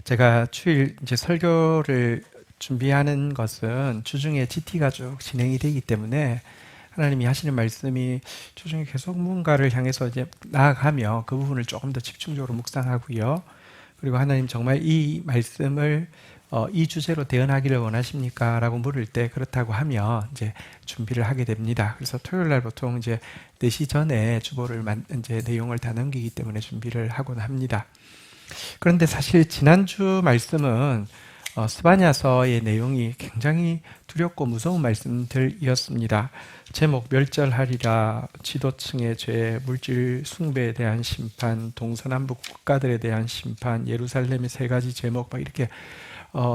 제가 주일 이제 설교를 준비하는 것은 주중에 GT가 쭉 진행이 되기 때문에 하나님이 하시는 말씀이 주중에 계속 무언가를 향해서 이제 나아가며 그 부분을 조금 더 집중적으로 묵상하고요. 그리고 하나님 정말 이 말씀을 이 주제로 대언하기를 원하십니까? 라고 물을 때 그렇다고 하면 이제 준비를 하게 됩니다. 그래서 토요일 날 보통 이제 4시 전에 주보를 이제 내용을 다 넘기기 때문에 준비를 하곤 합니다. 그런데 사실 지난주 말씀은 스바냐서의 내용이 굉장히 두렵고 무서운 말씀들이었습니다. 제목 멸절하리라, 지도층의 죄, 물질 숭배에 대한 심판, 동서남북 국가들에 대한 심판, 예루살렘의 3가지 제목 막 이렇게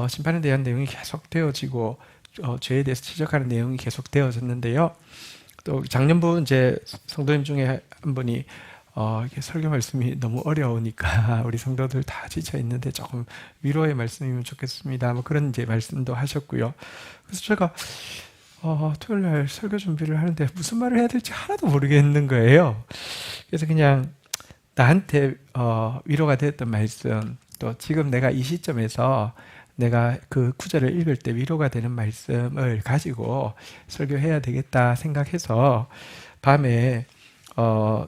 심판에 대한 내용이 계속 되어지고 죄에 대해서 지적하는 내용이 계속 되어졌는데요. 또 작년부 이제 성도님 중에 한 분이 이게 설교 말씀이 너무 어려우니까 우리 성도들 다 지쳐 있는데 조금 위로의 말씀이면 좋겠습니다. 뭐 그런 이제 말씀도 하셨고요. 그래서 제가 토요일 날 설교 준비를 하는데 무슨 말을 해야 될지 하나도 모르겠는 거예요. 그래서 그냥 나한테 위로가 되었던 말씀, 또 지금 내가 이 시점에서 내가 그 구절을 읽을 때 위로가 되는 말씀을 가지고 설교해야 되겠다 생각해서 밤에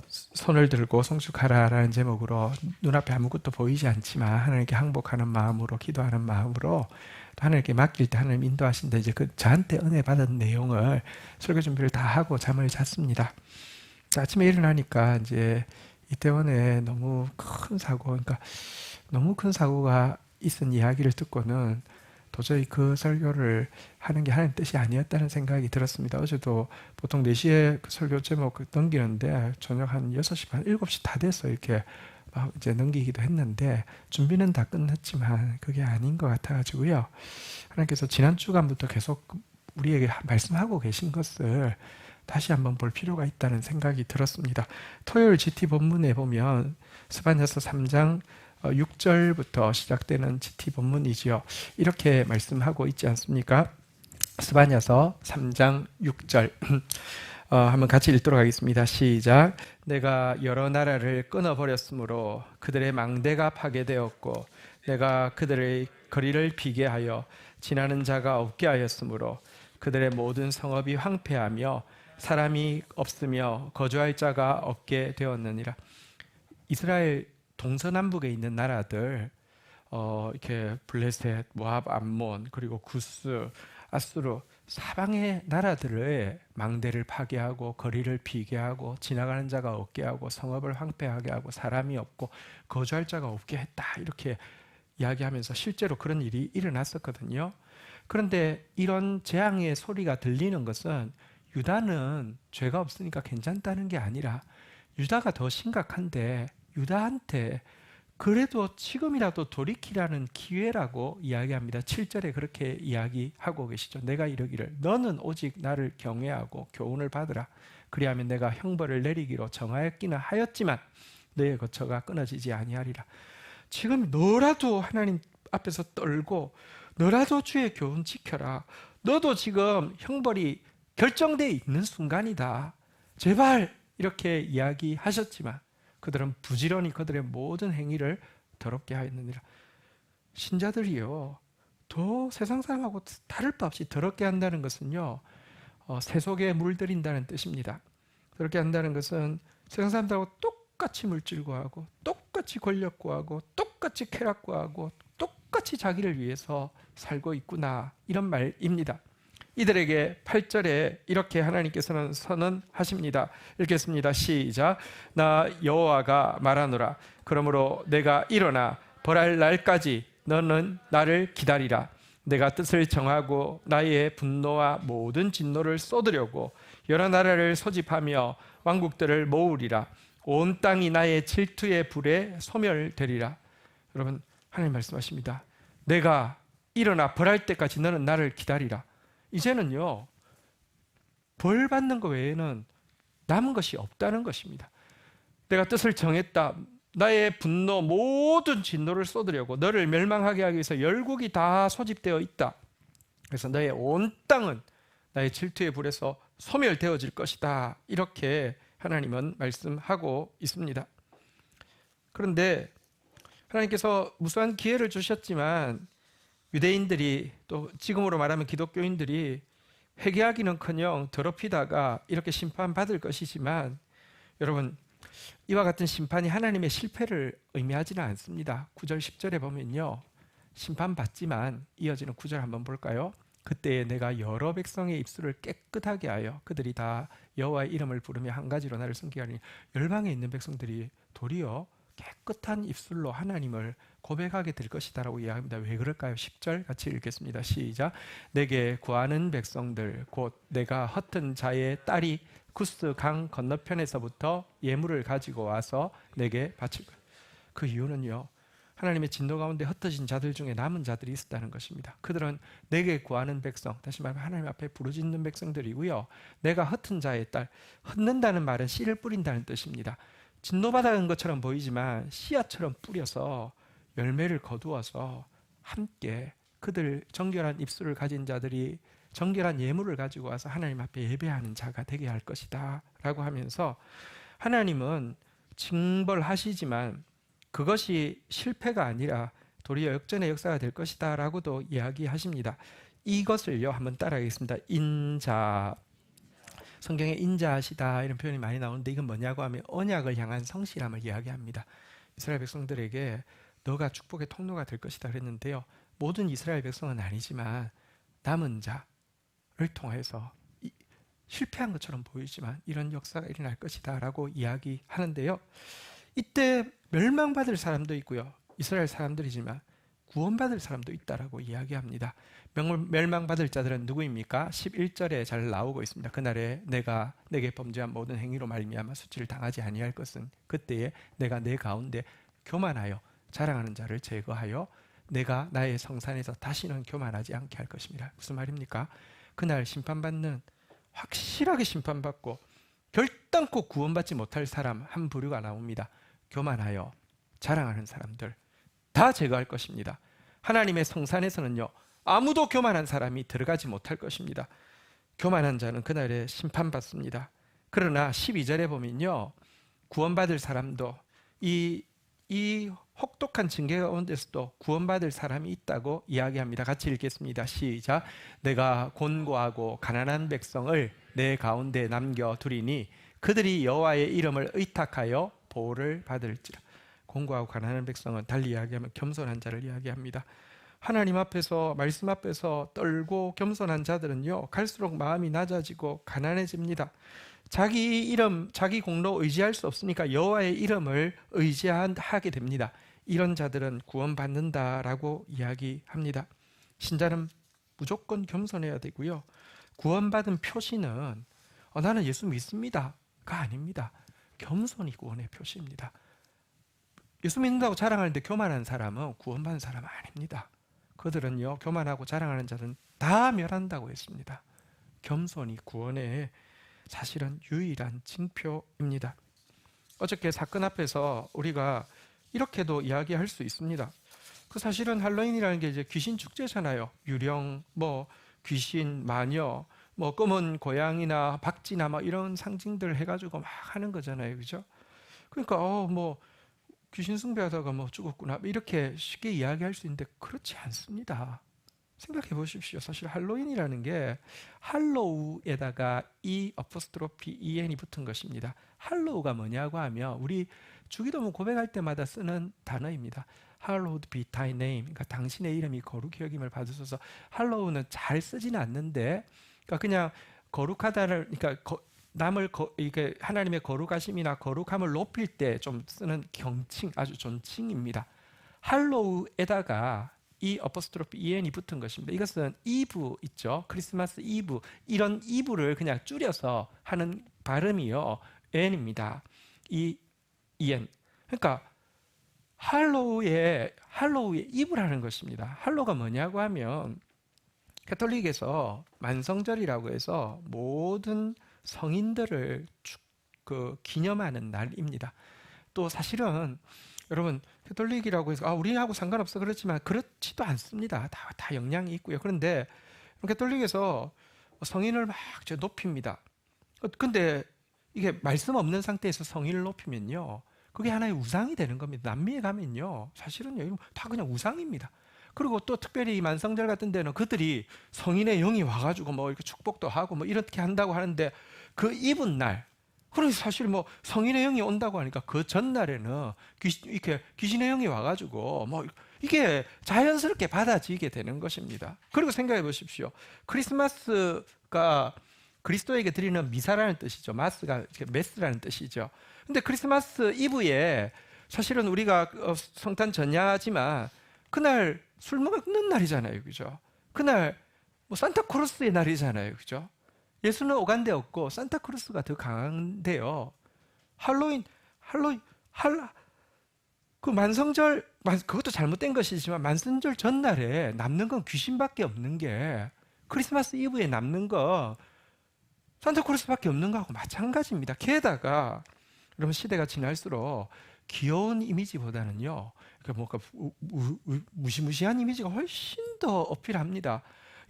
손을 들고 성숙하라라는 제목으로 눈앞에 아무것도 보이지 않지만 하나님께 항복하는 마음으로 기도하는 마음으로 또 하나님께 맡길 때 하나님 인도하신다. 이제 그 저한테 은혜 받은 내용을 설교 준비를 다 하고 잠을 잤습니다. 아침에 일어나니까 이제 이태원에 너무 큰 사고, 그러니까 너무 큰 사고가 있은 이야기를 듣고는 도저히 그 설교를 하는 게 하나님 뜻이 아니었다는 생각이 들었습니다. 어제도 보통 4시에 그 설교 제목 넘기는데 저녁 한 6시 반, 7시 다 돼서 이렇게 막 이제 넘기기도 했는데 준비는 다 끝났지만 그게 아닌 것 같아가지고요. 하나님께서 지난 주간부터 계속 우리에게 말씀하고 계신 것을 다시 한번 볼 필요가 있다는 생각이 들었습니다. 토요일 GT 본문에 보면 스바냐서 3장 6절부터 시작되는 GT 본문이지요. 이렇게 말씀하고 있지 않습니까? 스바냐서 3장 6절 한번 같이 읽도록 하겠습니다. 시작. 내가 여러 나라를 끊어버렸으므로 그들의 망대가 파괴되었고 내가 그들의 거리를 비게 하여 지나는 자가 없게 하였으므로 그들의 모든 성읍이 황폐하며 사람이 없으며 거주할 자가 없게 되었느니라. 이스라엘 동서남북에 있는 나라들 이렇게 블레셋, 모압, 암몬, 그리고 구스, 아수르 사방의 나라들의 망대를 파괴하고 거리를 비게 하고 지나가는 자가 없게 하고 성읍을 황폐하게 하고 사람이 없고 거주할 자가 없게 했다. 이렇게 이야기하면서 실제로 그런 일이 일어났었거든요. 그런데 이런 재앙의 소리가 들리는 것은 유다는 죄가 없으니까 괜찮다는 게 아니라 유다가 더 심각한데 유다한테 그래도 지금이라도 돌이키라는 기회라고 이야기합니다. 7절에 그렇게 이야기하고 계시죠. 내가 이르기를 너는 오직 나를 경외하고 교훈을 받으라. 그리하면 내가 형벌을 내리기로 정하였기는 하였지만 너의 거처가 끊어지지 아니하리라. 지금 너라도 하나님 앞에서 떨고 너라도 주의 교훈 지켜라. 너도 지금 형벌이 결정되어 있는 순간이다. 제발 이렇게 이야기하셨지만 그들은 부지런히 그들의 모든 행위를 더럽게 하였느니라. 신자들이요, 더 세상 사람하고 다를 바 없이 더럽게 한다는 것은요, 세속에 물들인다는 뜻입니다. 더럽게 한다는 것은 세상 사람들하고 똑같이 물질 구하고 똑같이 권력 구하고 똑같이 쾌락 구하고 똑같이 자기를 위해서 살고 있구나, 이런 말입니다. 이들에게 8절에 이렇게 하나님께서는 선언하십니다. 읽겠습니다. 시작. 나 여호와가 말하노라. 그러므로 내가 일어나 벌할 날까지 너는 나를 기다리라. 내가 뜻을 정하고 나의 분노와 모든 진노를 쏟으려고 여러 나라를 소집하며 왕국들을 모으리라. 온 땅이 나의 질투의 불에 소멸되리라. 여러분, 하나님 말씀하십니다. 내가 일어나 벌할 때까지 너는 나를 기다리라. 이제는요, 벌 받는 것 외에는 남은 것이 없다는 것입니다. 내가 뜻을 정했다. 나의 분노, 모든 진노를 쏟으려고 너를 멸망하게 하기 위해서 열국이 다 소집되어 있다. 그래서 너의 온 땅은 나의 질투의 불에서 소멸되어질 것이다. 이렇게 하나님은 말씀하고 있습니다. 그런데 하나님께서 무수한 기회를 주셨지만 유대인들이 또 지금으로 말하면 기독교인들이 회개하기는커녕 더럽히다가 이렇게 심판받을 것이지만 여러분 이와 같은 심판이 하나님의 실패를 의미하지는 않습니다. 9절 10절에 보면요. 심판받지만 이어지는 9절 한번 볼까요? 그때에 내가 여러 백성의 입술을 깨끗하게 하여 그들이 다 여호와의 이름을 부르며 한 가지로 나를 섬기게 하니 열방에 있는 백성들이 도리어 깨끗한 입술로 하나님을 고백하게 될 것이다라고 이야기합니다. 왜 그럴까요? 10절 같이 읽겠습니다. 시작. 내게 구하는 백성들 곧 내가 흩은 자의 딸이 구스 강 건너편에서부터 예물을 가지고 와서 내게 바칠 것. 그 이유는요. 하나님의 진노 가운데 흩어진 자들 중에 남은 자들이 있었다는 것입니다. 그들은 내게 구하는 백성, 다시 말하면 하나님 앞에 부르짖는 백성들이고요. 내가 흩은 자의 딸, 흩는다는 말은 씨를 뿌린다는 뜻입니다. 진노받은 것처럼 보이지만 씨앗처럼 뿌려서 열매를 거두어서 함께 그들 정결한 입술을 가진 자들이 정결한 예물을 가지고 와서 하나님 앞에 예배하는 자가 되게 할 것이다 라고 하면서 하나님은 징벌하시지만 그것이 실패가 아니라 도리어 역전의 역사가 될 것이다 라고도 이야기하십니다. 이것을요 한번 따라하겠습니다. 인자, 성경에 인자하시다 이런 표현이 많이 나오는데 이건 뭐냐고 하면 언약을 향한 성실함을 이야기합니다. 이스라엘 백성들에게 너가 축복의 통로가 될 것이다 그랬는데요. 모든 이스라엘 백성은 아니지만 남은 자를 통해서 실패한 것처럼 보이지만 이런 역사가 일어날 것이다 라고 이야기하는데요. 이때 멸망받을 사람도 있고요. 이스라엘 사람들이지만 구원받을 사람도 있다라고 이야기합니다. 멸망받을 자들은 누구입니까? 11절에 잘 나오고 있습니다. 그날에 내가 내게 범죄한 모든 행위로 말미암아 수치를 당하지 아니할 것은 그때에 내가 내 가운데 교만하여 자랑하는 자를 제거하여 내가 나의 성산에서 다시는 교만하지 않게 할 것입니다. 무슨 말입니까? 그날 심판받는 확실하게 심판받고 결단코 구원받지 못할 사람 한 부류가 나옵니다. 교만하여 자랑하는 사람들 다 제거할 것입니다. 하나님의 성산에서는요 아무도 교만한 사람이 들어가지 못할 것입니다. 교만한 자는 그날에 심판받습니다. 그러나 12절에 보면요 구원받을 사람도 이 혹독한 징계 가운데서도 구원받을 사람이 있다고 이야기합니다. 같이 읽겠습니다. 시작. 내가 곤고하고 가난한 백성을 내 가운데 남겨두리니 그들이 여호와의 이름을 의탁하여 보호를 받을지라. 곤고하고 가난한 백성은 달리 이야기하면 겸손한 자를 이야기합니다. 하나님 앞에서 말씀 앞에서 떨고 겸손한 자들은요 갈수록 마음이 낮아지고 가난해집니다. 자기 이름, 자기 공로 의지할 수 없으니까 여호와의 이름을 의지하게 됩니다. 이런 자들은 구원받는다라고 이야기합니다. 신자는 무조건 겸손해야 되고요. 구원받은 표시는 나는 예수 믿습니다가 아닙니다. 겸손이 구원의 표시입니다. 예수 믿는다고 자랑하는데 교만한 사람은 구원받은 사람은 아닙니다. 그들은요 교만하고 자랑하는 자는 다 멸한다고 했습니다. 겸손이 구원의 사실은 유일한 징표입니다. 어저께 사건 앞에서 우리가 이렇게도 이야기할 수 있습니다. 그 사실은 할로윈이라는 게 이제 귀신 축제잖아요. 유령, 귀신, 마녀, 검은 고양이나 박쥐나 이런 상징들 해가지고 막 하는 거잖아요, 그죠? 그러니까 귀신 숭배하다가 죽었구나 이렇게 쉽게 이야기할 수 있는데 그렇지 않습니다. 생각해 보십시오. 사실 할로윈이라는 게 할로우에다가 어포스트로피 en이 붙은 것입니다. 할로우가 뭐냐고 하면 우리 주기도문 고백할 때마다 쓰는 단어입니다. Hallowed be thy name. 그러니까 당신의 이름이 거룩히 여김을 받으소서. 할로우는 잘 쓰지는 않는데, 그러니까 그냥 거룩하다를, 그러니까 이게 하나님의 거룩하심이나 거룩함을 높일 때 좀 쓰는 경칭, 아주 존칭입니다. 할로우에다가 이 어포스트로피 en이 붙은 것입니다. 이것은 이브 있죠. 크리스마스 이브. 이런 이브를 그냥 줄여서 하는 발음이요. en입니다. en. 그러니까 할로우의 이브라는 것입니다. 할로우가 뭐냐고 하면 가톨릭에서 만성절이라고 해서 모든 성인들을 기념하는 날입니다. 또 사실은 여러분 가톨릭이라고 해서 우리하고 상관없어 그렇지만 그렇지도 않습니다. 다 영향이 있고요. 그런데 가톨릭에서 성인을 막 높입니다. 근데 이게 말씀 없는 상태에서 성인을 높이면요 그게 하나의 우상이 되는 겁니다. 남미에 가면요, 사실은 여기 다 그냥 우상입니다. 그리고 또 특별히 이 만성절 같은 데는 그들이 성인의 영이 와가지고 뭐 이렇게 축복도 하고 뭐 이렇게 한다고 하는데, 그 이분 날, 그래서 사실 뭐 성인의 영이 온다고 하니까 그 전날에는 이렇게 귀신의 영이 와가지고 뭐 이게 자연스럽게 받아지게 되는 것입니다. 그리고 생각해 보십시오. 크리스마스가 그리스도에게 드리는 미사라는 뜻이죠. 마스가 메스라는 뜻이죠. 근데 크리스마스 이브에 사실은 우리가 성탄 전야지만 그날 술 먹는 날이잖아요. 그죠? 그날 뭐 산타크로스의 날이잖아요. 그죠? 예수는 오간데 없고 산타크로스가 더 강한데요. 할로윈, 그 만성절, 그것도 잘못된 것이지만 만성절 전날에 남는 건 귀신밖에 없는 게, 크리스마스 이브에 남는 거 산타크로스밖에 없는 거하고 마찬가지입니다. 게다가 여러분, 시대가 지날수록 귀여운 이미지보다는요, 뭔가 무시무시한 이미지가 훨씬 더 어필합니다.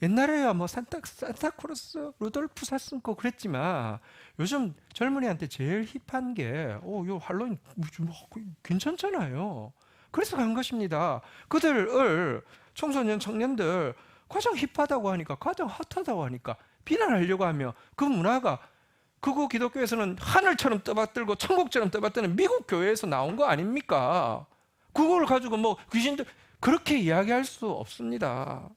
옛날에야 뭐 산타크로스, 루돌프 사슴고 그랬지만 요즘 젊은이한테 제일 힙한 게, 요 할로윈 괜찮잖아요. 그래서 간 것입니다. 그들을, 청소년, 청년들 가장 힙하다고 하니까, 가장 핫하다고 하니까 비난하려고 하며, 그 문화가 극우 기독교에서는 하늘처럼 떠받들고 천국처럼 떠받드는 미국 교회에서 나온 거 아닙니까? 그걸 가지고 뭐 귀신들 그렇게 이야기할 수 없습니다.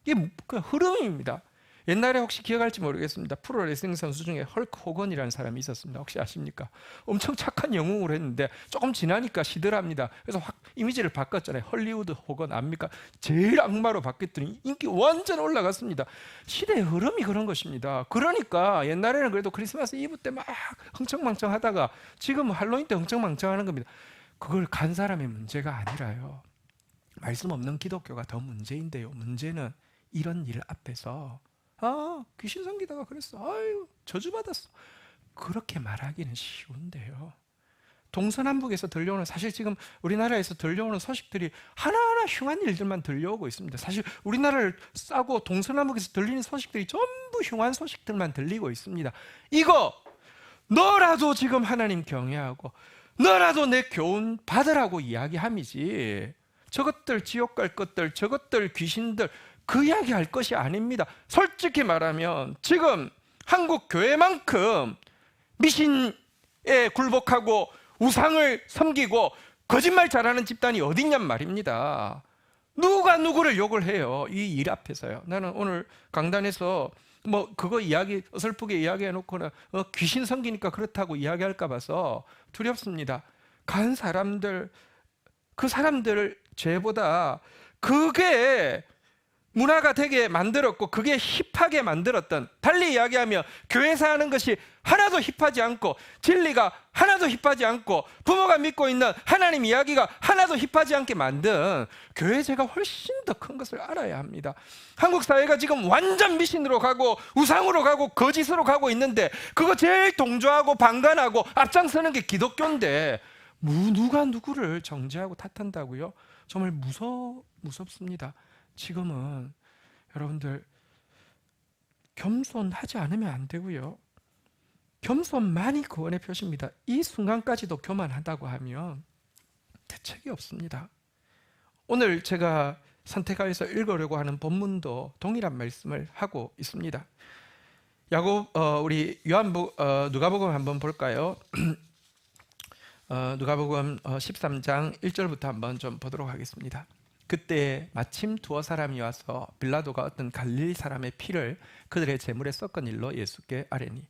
이게 그냥 흐름입니다. 옛날에 혹시 기억할지 모르겠습니다. 프로레슬링 선수 중에 헐크 호건이라는 사람이 있었습니다. 혹시 아십니까? 엄청 착한 영웅을 했는데 조금 지나니까 시들합니다. 그래서 확 이미지를 바꿨잖아요. 헐리우드 호건 압니까? 제일 악마로 바뀌었더니 인기 완전 올라갔습니다. 시대의 흐름이 그런 것입니다. 그러니까 옛날에는 그래도 크리스마스 이브 때 막 흥청망청 하다가 지금은 할로윈 때 흥청망청 하는 겁니다. 그걸 간 사람의 문제가 아니라요, 말씀 없는 기독교가 더 문제인데요. 문제는 이런 일 앞에서 귀신 섬기다가 그랬어, 아유 저주받았어, 그렇게 말하기는 쉬운데요. 동서남북에서 들려오는, 사실 지금 우리나라에서 들려오는 소식들이 하나하나 흉한 일들만 들려오고 있습니다. 사실 우리나라를 싸고 동서남북에서 들리는 소식들이 전부 흉한 소식들만 들리고 있습니다. 이거 너라도 지금 하나님 경외하고 너라도 내 교훈 받으라고 이야기함이지, 저것들 지옥 갈 것들, 저것들 귀신들, 그 이야기 할 것이 아닙니다. 솔직히 말하면 지금 한국 교회만큼 미신에 굴복하고 우상을 섬기고 거짓말 잘하는 집단이 어딨냔 말입니다. 누가 누구를 욕을 해요, 이 일 앞에서요. 나는 오늘 강단에서 뭐 그거 이야기 어설프게 이야기해 놓거나 귀신 섬기니까 그렇다고 이야기할까 봐서 두렵습니다. 간 사람들, 그 사람들 죄보다 그게 문화가 되게 만들었고 그게 힙하게 만들었던, 달리 이야기하면 교회에서 하는 것이 하나도 힙하지 않고 진리가 하나도 힙하지 않고 부모가 믿고 있는 하나님 이야기가 하나도 힙하지 않게 만든 교회 죄가 훨씬 더 큰 것을 알아야 합니다. 한국 사회가 지금 완전 미신으로 가고 우상으로 가고 거짓으로 가고 있는데, 그거 제일 동조하고 방관하고 앞장서는 게 기독교인데 누가 누구를 정죄하고 탓한다고요? 정말 무섭습니다. 지금은 여러분들 겸손하지 않으면 안 되고요. 겸손만이 구원의 표시입니다. 이 순간까지도 교만하다고 하면 대책이 없습니다. 오늘 제가 선택하여서 읽으려고 하는 본문도 동일한 말씀을 하고 있습니다. 우리 누가복음 한번 볼까요? 누가복음 13장 1절부터 한번 좀 보도록 하겠습니다. 그때 마침 두어 사람이 와서 빌라도가 어떤 갈릴리 사람의 피를 그들의 제물에 섞은 일로 예수께 아뢰니,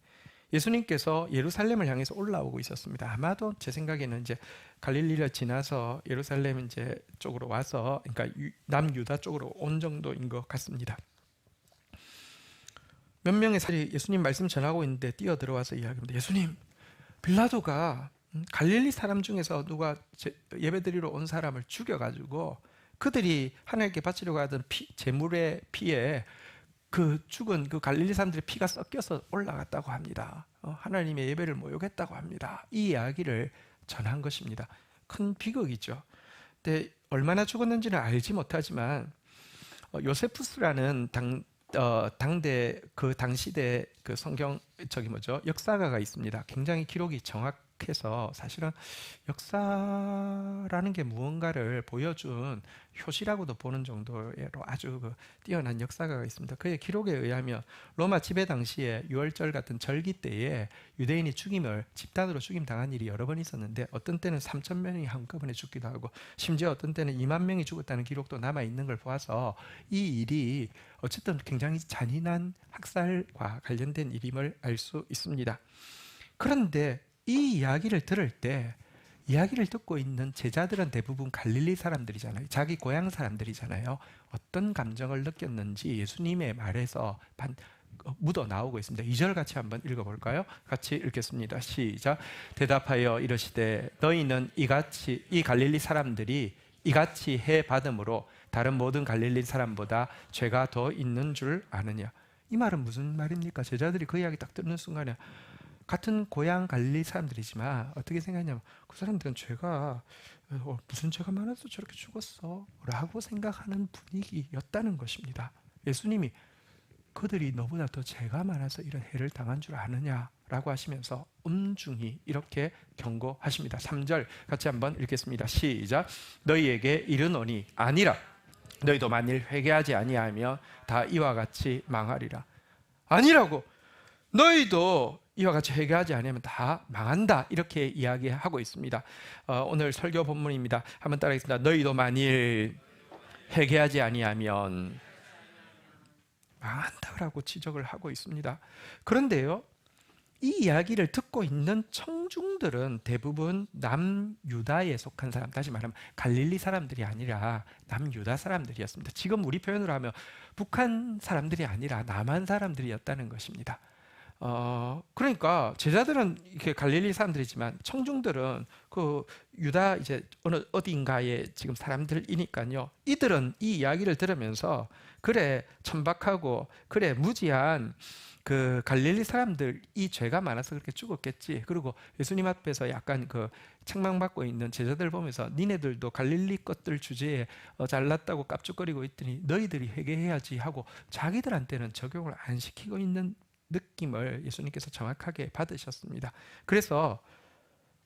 예수님께서 예루살렘을 향해서 올라오고 있었습니다. 아마도 제 생각에는 이제 갈릴리를 지나서 예루살렘 이제 쪽으로 와서, 그러니까 남유다 쪽으로 온 정도인 것 같습니다. 몇 명의 사람이 예수님 말씀 전하고 있는데 뛰어들어와서 이야기합니다. 예수님, 빌라도가 갈릴리 사람 중에서 누가 예배드리러 온 사람을 죽여가지고 그들이 하나님께 바치려고 하던 제물의 피에 그 죽은 그 갈릴리 사람들의 피가 섞여서 올라갔다고 합니다. 하나님의 예배를 모욕했다고 합니다. 이 이야기를 전한 것입니다. 큰 비극이죠. 근데 얼마나 죽었는지는 알지 못하지만 요세푸스라는 당대 그 당시대 그 성경 역사가가 있습니다. 굉장히 기록이 기록해서 사실은 역사라는 게 무언가를 보여준 효시라고도 보는 정도로 아주 뛰어난 역사가 있습니다. 그의 기록에 의하면 로마 지배 당시에 유월절 같은 절기 때에 유대인이 죽임을 집단으로 죽임 당한 일이 여러 번 있었는데 어떤 때는 3,000명이 한꺼번에 죽기도 하고 심지어 어떤 때는 2만 명이 죽었다는 기록도 남아 있는 걸 보아서 이 일이 어쨌든 굉장히 잔인한 학살과 관련된 일임을 알 수 있습니다. 그런데 이 이야기를 들을 때 이야기를 듣고 있는 제자들은 대부분 갈릴리 사람들이잖아요. 자기 고향 사람들이잖아요. 어떤 감정을 느꼈는지 예수님의 말에서 묻어 나오고 있습니다. 2절 같이 한번 읽어볼까요? 같이 읽겠습니다. 시작. 대답하여 이르시되 너희는 이 갈릴리 사람들이 이같이 해 받음으로 다른 모든 갈릴리 사람보다 죄가 더 있는 줄 아느냐. 이 말은 무슨 말입니까? 제자들이 그 이야기 딱 듣는 순간에 같은 고향 갈릴리 사람들이지만 어떻게 생각하냐면 그 사람들은 죄가 무슨 죄가 많아서 저렇게 죽었어 라고 생각하는 분위기였다는 것입니다. 예수님이 그들이 너보다 더 죄가 많아서 이런 해를 당한 줄 아느냐라고 하시면서 엄중히 이렇게 경고하십니다. 3절 같이 한번 읽겠습니다. 시작. 너희에게 이르노니 아니라 너희도 만일 회개하지 아니하면 다 이와 같이 망하리라. 아니라고. 너희도 이와 같이 회개하지 않으면 다 망한다 이렇게 이야기하고 있습니다. 오늘 설교 본문입니다. 한번 따라하겠습니다. 너희도 만일 회개하지 아니하면 망한다라고 지적을 하고 있습니다. 그런데요, 이 이야기를 듣고 있는 청중들은 대부분 남유다에 속한 사람, 다시 말하면 갈릴리 사람들이 아니라 남유다 사람들이었습니다. 지금 우리 표현으로 하면 북한 사람들이 아니라 남한 사람들이었다는 것입니다. 그러니까 제자들은 이렇게 갈릴리 사람들이지만 청중들은 그 유다 이제 어딘가에 지금 사람들이니까요. 이들은 이 이야기를 들으면서 그래 천박하고 그래 무지한 그 갈릴리 사람들 이 죄가 많아서 그렇게 죽었겠지. 그리고 예수님 앞에서 약간 그 책망받고 있는 제자들 보면서 니네들도 갈릴리 것들 주제에 잘났다고 깝죽거리고 있더니 너희들이 회개해야지 하고 자기들한테는 적용을 안 시키고 있는 느낌을 예수님께서 정확하게 받으셨습니다. 그래서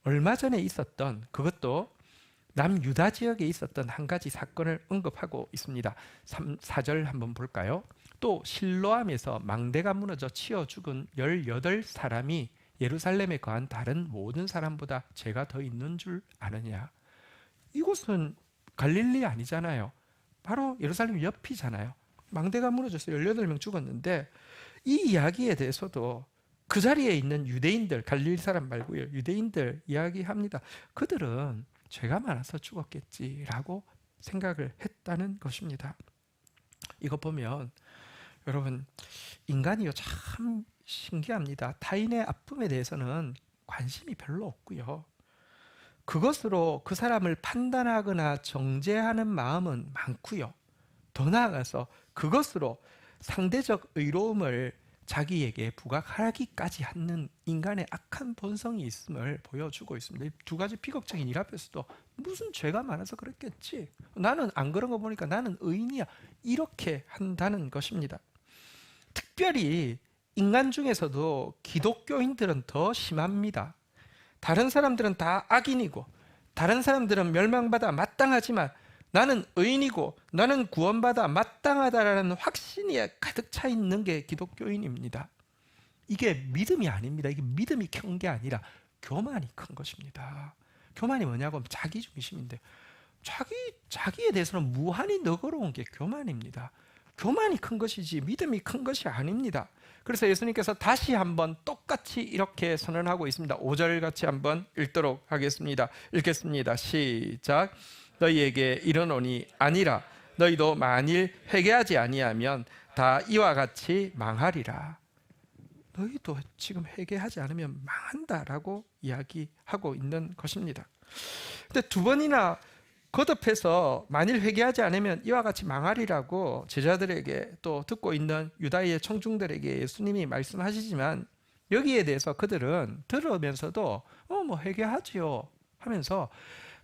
얼마 전에 있었던 그것도 남유다 지역에 있었던 한 가지 사건을 언급하고 있습니다. 4절 한번 볼까요? 또 실로암에서 망대가 무너져 치어 죽은 18사람이 예루살렘에 거한 다른 모든 사람보다 죄가 더 있는 줄 아느냐. 이곳은 갈릴리 아니잖아요. 바로 예루살렘 옆이잖아요. 망대가 무너져서 18명 죽었는데 이 이야기에 대해서도 그 자리에 있는 유대인들, 갈릴리 사람 말고요, 유대인들 이야기합니다. 그들은 죄가 많아서 죽었겠지라고 생각을 했다는 것입니다. 이거 보면 여러분 인간이요 참 신기합니다. 타인의 아픔에 대해서는 관심이 별로 없고요. 그것으로 그 사람을 판단하거나 정죄하는 마음은 많고요. 더 나아가서 그것으로 상대적 의로움을 자기에게 부각하기까지 하는 인간의 악한 본성이 있음을 보여주고 있습니다. 두 가지 비극적인 일 앞에서도 무슨 죄가 많아서 그랬겠지. 나는 안 그런 거 보니까 나는 의인이야. 이렇게 한다는 것입니다. 특별히 인간 중에서도 기독교인들은 더 심합니다. 다른 사람들은 다 악인이고 다른 사람들은 멸망받아 마땅하지만 나는 의인이고 나는 구원받아 마땅하다라는 확신이 가득 차 있는 게 기독교인입니다. 이게 믿음이 아닙니다. 이게 믿음이 큰 게 아니라 교만이 큰 것입니다. 교만이 뭐냐고 하면 자기중심인데 자기에 대해서는 무한히 너그러운 게 교만입니다. 교만이 큰 것이지 믿음이 큰 것이 아닙니다. 그래서 예수님께서 다시 한번 똑같이 이렇게 선언하고 있습니다. 5절 같이 한번 읽도록 하겠습니다. 읽겠습니다. 시작. 너희에게 이르노니 아니라 너희도 만일 회개하지 아니하면 다 이와 같이 망하리라. 너희도 지금 회개하지 않으면 망한다라고 이야기하고 있는 것입니다. 근데 두 번이나 거듭해서 만일 회개하지 않으면 이와 같이 망하리라고 제자들에게 또 듣고 있는 유다의 청중들에게 예수님이 말씀하시지만 여기에 대해서 그들은 들으면서도 뭐 회개하지요 하면서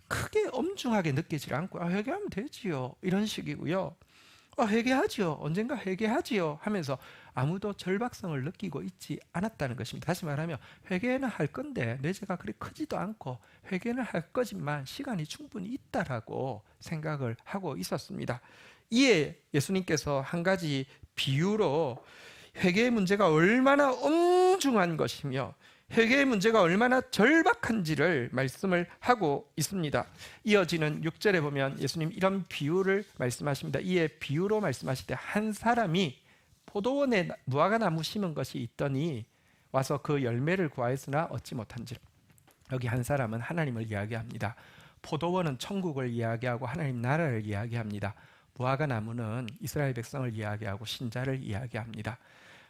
크게 엄중하게 느끼지 않고 회개하면 되지요 이런 식이고요. 회개하지요 언젠가 회개하지요 하면서 아무도 절박성을 느끼고 있지 않았다는 것입니다. 다시 말하면 회개는 할 건데 내 죄가 그리 크지도 않고 회개는 할 거지만 시간이 충분히 있다라고 생각을 하고 있었습니다. 이에 예수님께서 한 가지 비유로 회개의 문제가 얼마나 엄중한 것이며 회개의 문제가 얼마나 절박한지를 말씀을 하고 있습니다. 이어지는 6절에 보면 예수님 이런 비유를 말씀하십니다. 이에 비유로 말씀하실 때 한 사람이 포도원에 무화과 나무 심은 것이 있더니 와서 그 열매를 구하였으나 얻지 못한지라. 여기 한 사람은 하나님을 이야기합니다. 포도원은 천국을 이야기하고 하나님 나라를 이야기합니다. 무화과 나무는 이스라엘 백성을 이야기하고 신자를 이야기합니다.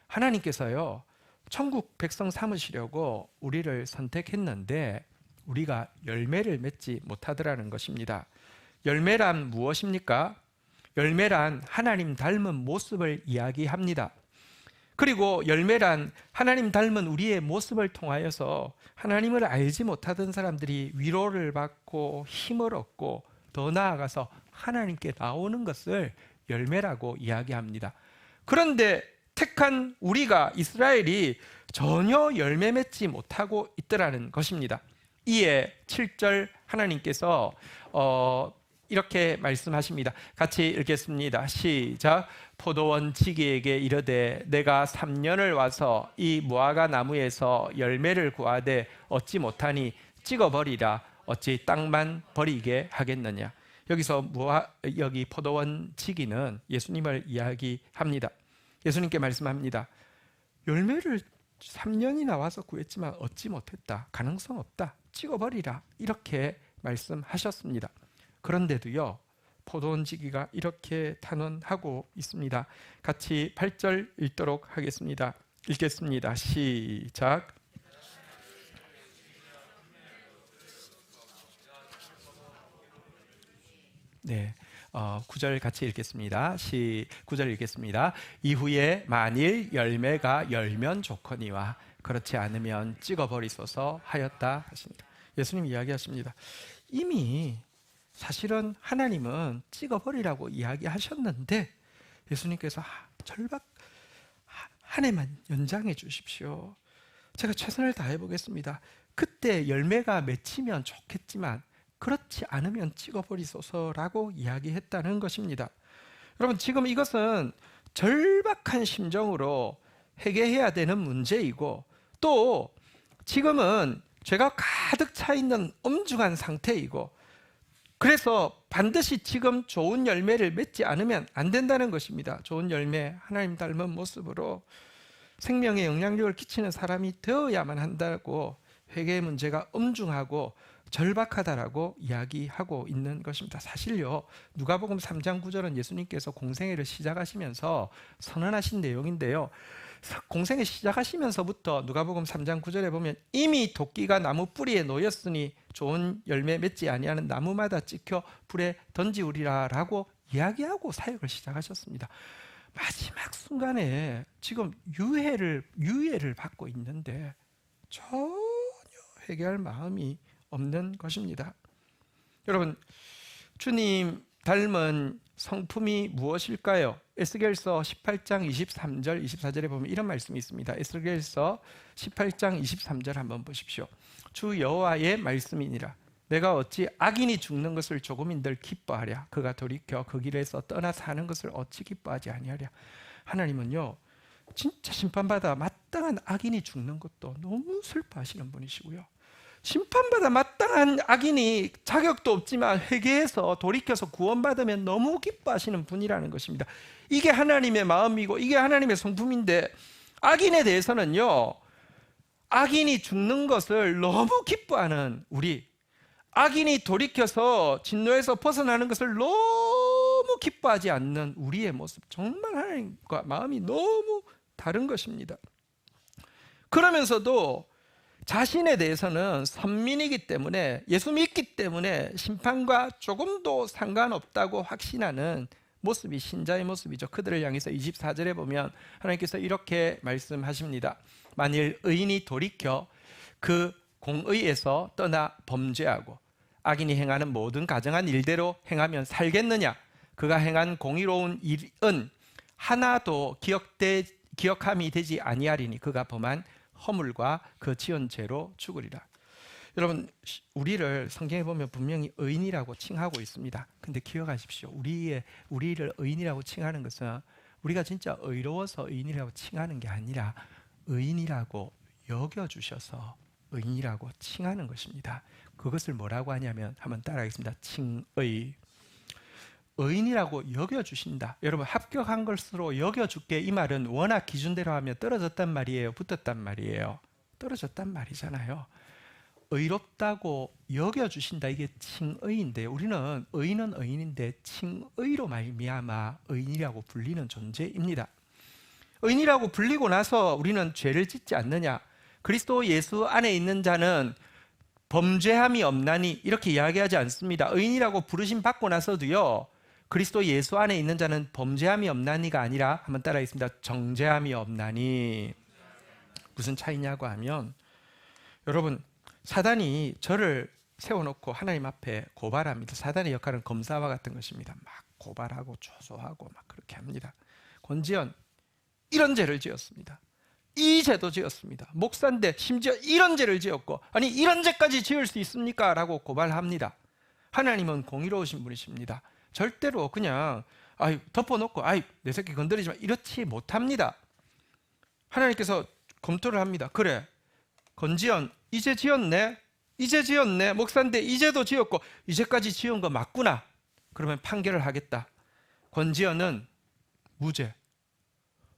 하나님께서요, 천국 백성 삼으시려고 우리를 선택했는데 우리가 열매를 맺지 못하더라는 것입니다. 열매란 무엇입니까? 열매란 하나님 닮은 모습을 이야기합니다. 그리고 열매란 하나님 닮은 우리의 모습을 통하여서 하나님을 알지 못하던 사람들이 위로를 받고 힘을 얻고 더 나아가서 하나님께 나오는 것을 열매라고 이야기합니다. 그런데 택한 우리가 이스라엘이 전혀 열매 맺지 못하고 있더라는 것입니다. 이에 7절 하나님께서 이렇게 말씀하십니다. 같이 읽겠습니다. 시작. 포도원 지기에게 이르되 내가 3년을 와서 이 무화과 나무에서 열매를 구하되 얻지 못하니 찍어버리라. 어찌 땅만 버리게 하겠느냐. 여기서 여기 포도원 지기는 예수님을 이야기합니다. 예수님께 말씀합니다. 열매를 3년이나 와서 구했지만 얻지 못했다. 가능성 없다. 찍어버리라. 이렇게 말씀하셨습니다. 그런데도요, 포도원 지기가 이렇게 탄원하고 있습니다. 같이 8절 읽도록 하겠습니다. 읽겠습니다. 시작. 네, 9절 같이 읽겠습니다. 9절 읽겠습니다. 이후에 만일 열매가 열면 좋거니와 그렇지 않으면 찍어버리소서 하였다 하십니다. 예수님 이야기하십니다. 이미 사실은 하나님은 찍어버리라고 이야기하셨는데 예수님께서 절박 한 해만 연장해 주십시오. 제가 최선을 다해 보겠습니다. 그때 열매가 맺히면 좋겠지만 그렇지 않으면 찍어버리소서라고 이야기했다는 것입니다. 여러분, 지금 이것은 절박한 심정으로 회개해야 되는 문제이고 또 지금은 죄가 가득 차 있는 엄중한 상태이고 그래서 반드시 지금 좋은 열매를 맺지 않으면 안 된다는 것입니다. 좋은 열매, 하나님 닮은 모습으로 생명에 영향력을 끼치는 사람이 되어야만 한다고 회개의 문제가 엄중하고 절박하다라고 이야기하고 있는 것입니다. 사실요, 누가복음 3장 9절은 예수님께서 공생애를 시작하시면서 선언하신 내용인데요. 공생애 시작하시면서부터 누가복음 3장 9절에 보면 이미 도끼가 나무 뿌리에 놓였으니 좋은 열매 맺지 아니하는 나무마다 찍혀 불에 던지우리라 라고 이야기하고 사역을 시작하셨습니다. 마지막 순간에 지금 유예를 받고 있는데 전혀 회개할 마음이 없는 것입니다. 여러분, 주님 닮은 성품이 무엇일까요? 에스겔서 18장 23절 24절에 보면 이런 말씀이 있습니다. 에스겔서 18장 23절 한번 보십시오. 주 여호와의 말씀이니라. 내가 어찌 악인이 죽는 것을 조금인들 기뻐하랴. 그가 돌이켜 그 길에서 떠나 사는 것을 어찌 기뻐하지 아니하랴. 하나님은요, 진짜 심판받아 마땅한 악인이 죽는 것도 너무 슬퍼하시는 분이시고요, 심판받아 마땅한 악인이 자격도 없지만 회개해서 돌이켜서 구원받으면 너무 기뻐하시는 분이라는 것입니다. 이게 하나님의 마음이고 이게 하나님의 성품인데, 악인에 대해서는요, 악인이 죽는 것을 너무 기뻐하는 우리, 악인이 돌이켜서 진노에서 벗어나는 것을 너무 기뻐하지 않는 우리의 모습, 정말 하나님과 마음이 너무 다른 것입니다. 그러면서도 자신에 대해서는 선민이기 때문에, 예수 믿기 때문에 심판과 조금도 상관없다고 확신하는 모습이 신자의 모습이죠. 그들을 향해서 24절에 보면 하나님께서 이렇게 말씀하십니다. 만일 의인이 돌이켜 그 공의에서 떠나 범죄하고 악인이 행하는 모든 가정한 일대로 행하면 살겠느냐? 그가 행한 공의로운 일은 하나도 기억되지 기억함이 되지 아니하리니 그가 범한 허물과 그 지은 죄로 죽으리라. 여러분, 우리를 성경에 보면 분명히 의인이라고 칭하고 있습니다. 근데 기억하십시오. 우리를 의인이라고 칭하는 것은 우리가 진짜 의로워서 의인이라고 칭하는 게 아니라 의인이라고 여겨주셔서 의인이라고 칭하는 것입니다. 그것을 뭐라고 하냐면 한번 따라하겠습니다. 칭의. 의인이라고 여겨주신다. 여러분, 합격한 것으로 여겨줄게, 이 말은 워낙 기준대로 하면 떨어졌단 말이에요, 붙었단 말이에요? 떨어졌단 말이잖아요. 의롭다고 여겨주신다, 이게 칭의인데, 우리는 의인은 의인인데 칭의로 말미암아 의인이라고 불리는 존재입니다. 의인이라고 불리고 나서 우리는 죄를 짓지 않느냐? 그리스도 예수 안에 있는 자는 범죄함이 없나니 이렇게 이야기하지 않습니다. 의인이라고 부르심 받고 나서도요, 그리스도 예수 안에 있는 자는 범죄함이 없나니가 아니라 한번 따라하겠습니다. 정죄함이 없나니. 무슨 차이냐고 하면, 여러분, 사단이 저를 세워놓고 하나님 앞에 고발합니다. 사단의 역할은 검사와 같은 것입니다. 막 고발하고 조소하고 막 그렇게 합니다. 권지현, 이런 죄를 지었습니다. 이 죄도 지었습니다. 목사인데 심지어 이런 죄를 지었고, 아니 이런 죄까지 지을 수 있습니까? 라고 고발합니다. 하나님은 공의로우신 분이십니다. 절대로 그냥 덮어놓고 내 새끼 건드리지 마, 이렇지 못합니다. 하나님께서 검토를 합니다. 그래, 권지현 이제 지었네, 이제 지었네, 목사인데 이제도 지었고 이제까지 지은 거 맞구나. 그러면 판결을 하겠다. 권지현은 무죄.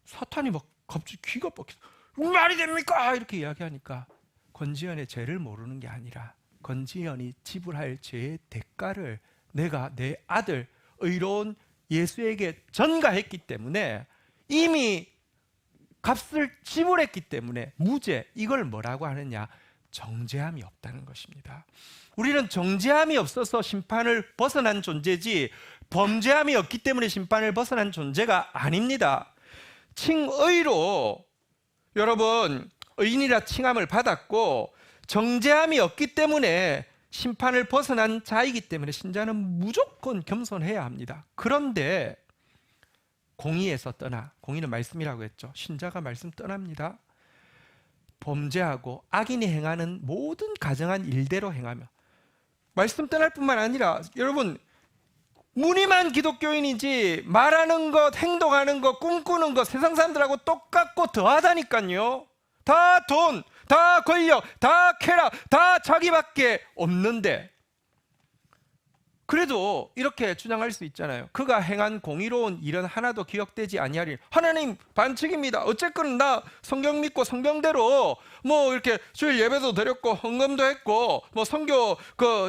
사탄이 막 갑자기 귀가 뻑해서 말이 됩니까? 이렇게 이야기하니까 권지현의 죄를 모르는 게 아니라 권지현이 지불할 죄의 대가를 내가 내 아들 의로운 예수에게 전가했기 때문에, 이미 값을 지불했기 때문에 무죄, 이걸 뭐라고 하느냐? 정죄함이 없다는 것입니다. 우리는 정죄함이 없어서 심판을 벗어난 존재지 범죄함이 없기 때문에 심판을 벗어난 존재가 아닙니다. 칭의로 여러분 의인이라 칭함을 받았고 정죄함이 없기 때문에 심판을 벗어난 자이기 때문에 신자는 무조건 겸손해야 합니다. 그런데 공의에서 떠나, 공의는 말씀이라고 했죠. 신자가 말씀 떠납니다. 범죄하고 악인이 행하는 모든 가정한 일대로 행하며, 말씀 떠날 뿐만 아니라 여러분, 무늬만 기독교인이지 말하는 것, 행동하는 것, 꿈꾸는 것 세상 사람들하고 똑같고 더하다니까요. 다 돈, 다 권력, 다 쾌락, 다 자기밖에 없는데, 그래도 이렇게 주장할 수 있잖아요. 그가 행한 공의로운 일은 하나도 기억되지 아니하리니. 하나님 반칙입니다. 어쨌건 나 성경 믿고 성경대로 뭐 이렇게 주일 예배도 드렸고 헌금도 했고 뭐 선교